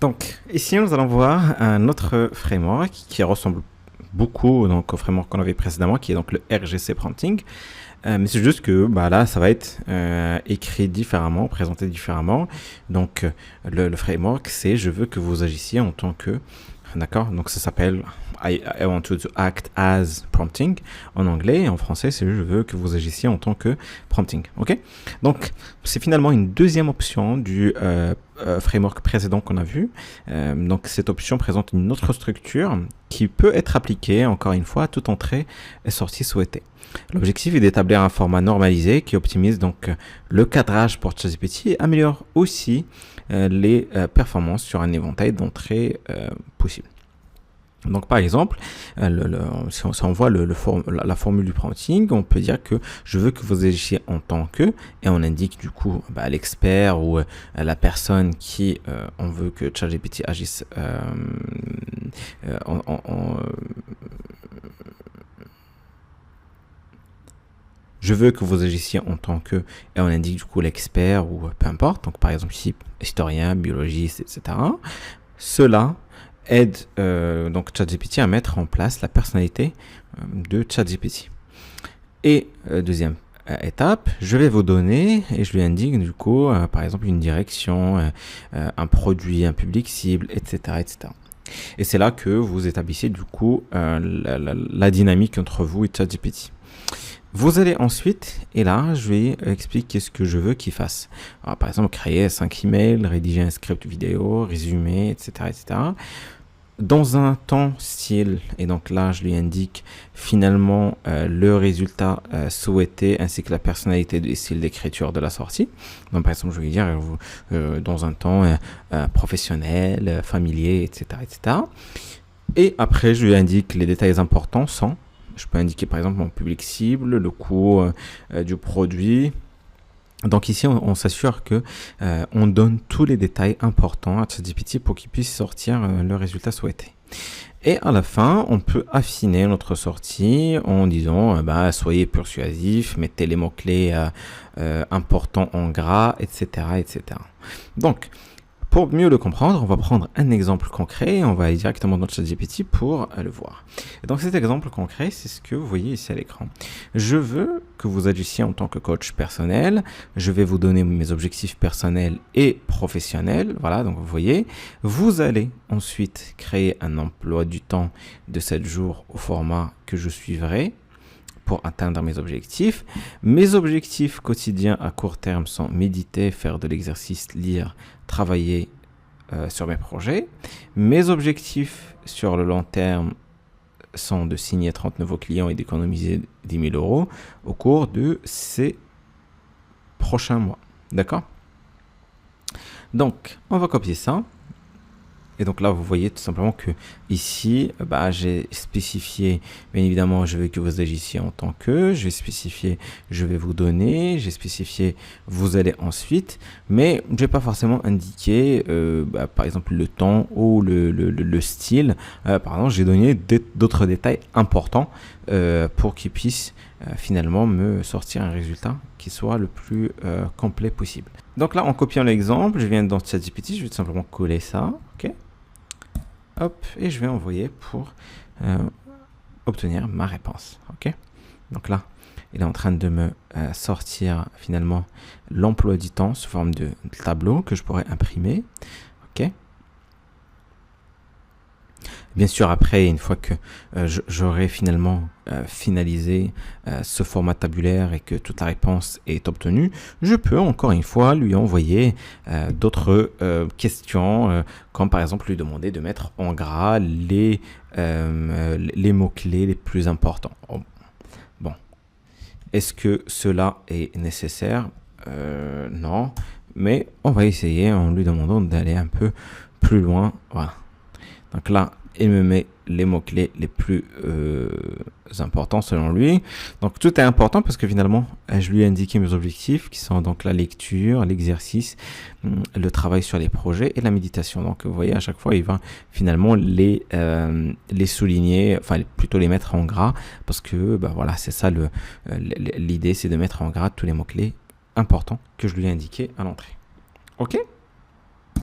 Donc, ici, nous allons voir un autre framework qui ressemble beaucoup donc, au framework qu'on avait précédemment, qui est donc le RGC Prompting. Mais c'est juste que là, ça va être écrit différemment, présenté différemment. Donc, le framework, c'est je veux que vous agissiez en tant que... D'accord? Donc, ça s'appelle I want to act as prompting en anglais. Et en français, c'est je veux que vous agissiez en tant que prompting. OK? Donc, c'est finalement une deuxième option du framework précédent qu'on a vu. Donc, cette option présente une autre structure qui peut être appliquée, encore une fois, à toute entrée et sortie souhaitée. L'objectif est d'établir un format normalisé qui optimise donc le cadrage pour ChatGPT et améliore aussi les performances sur un éventail d'entrées possibles. Donc par exemple, si on voit la formule du prompting, on peut dire que je veux que vous agissiez en tant que, et on indique du coup l'expert ou la personne qui on veut que ChatGPT agisse je veux que vous agissiez en tant que, et on indique du coup l'expert ou peu importe, donc par exemple ici, historien, biologiste, etc. Cela aide donc ChatGPT à mettre en place la personnalité de ChatGPT. Et deuxième étape, je vais vous donner, et je lui indique du coup, par exemple, une direction, un produit, un public cible, etc. etc. Et c'est là que vous établissez du coup la dynamique entre vous et ChatGPT. Vous allez ensuite, et là, je vais expliquer ce que je veux qu'il fasse. Alors, par exemple, créer 5 emails, rédiger un script vidéo, résumer, etc., etc. Dans un temps style, et donc là, je lui indique finalement le résultat souhaité ainsi que la personnalité du style d'écriture de la sortie. Donc, par exemple, je vais lui dire dans un temps professionnel, familier, etc., etc. Et après, je lui indique les détails importants sans. Je peux indiquer par exemple mon public cible, le coût du produit. Donc ici, on s'assure que on donne tous les détails importants à ChatGPT pour qu'il puisse sortir le résultat souhaité. Et à la fin, on peut affiner notre sortie en disant soyez persuasif, mettez les mots-clés importants en gras, etc., etc. Donc, pour mieux le comprendre, on va prendre un exemple concret et on va aller directement dans ChatGPT pour le voir. Et donc cet exemple concret, c'est ce que vous voyez ici à l'écran. Je veux que vous agissiez en tant que coach personnel. Je vais vous donner mes objectifs personnels et professionnels. Voilà, donc vous voyez. Vous allez ensuite créer un emploi du temps de 7 jours au format que je suivrai pour atteindre mes objectifs. Mes objectifs quotidiens à court terme sont méditer, faire de l'exercice, lire, travailler sur mes projets. Mes objectifs sur le long terme sont de signer 30 nouveaux clients et d'économiser 10 000 euros au cours de ces prochains mois. D'accord? Donc, on va copier ça. Et donc là, vous voyez tout simplement que ici, j'ai spécifié, bien évidemment, je veux que vous agissiez en tant que, je vais spécifier, je vais vous donner, j'ai spécifié, vous allez ensuite, mais je vais pas forcément indiquer, par exemple, le temps ou le style. Par exemple, j'ai donné d'autres détails importants pour qu'ils puissent finalement me sortir un résultat qui soit le plus complet possible. Donc là, en copiant l'exemple, je viens dans ChatGPT, je vais tout simplement coller ça, ok? Hop, et je vais envoyer pour obtenir ma réponse, ok? Donc là, il est en train de me sortir finalement l'emploi du temps sous forme de tableau que je pourrais imprimer, ok? Bien sûr, après, une fois que j'aurai finalement finalisé ce format tabulaire et que toute la réponse est obtenue, je peux encore une fois lui envoyer d'autres questions, comme par exemple lui demander de mettre en gras les mots-clés les plus importants. Bon, est-ce que cela est nécessaire? Non, mais on va essayer en lui demandant d'aller un peu plus loin. Voilà. Donc là, il me met les mots-clés les plus importants selon lui. Donc tout est important parce que finalement, je lui ai indiqué mes objectifs qui sont donc la lecture, l'exercice, le travail sur les projets et la méditation. Donc vous voyez, à chaque fois, il va finalement les souligner, enfin plutôt les mettre en gras parce que voilà, c'est ça l'idée, c'est de mettre en gras tous les mots-clés importants que je lui ai indiqués à l'entrée. Ok ?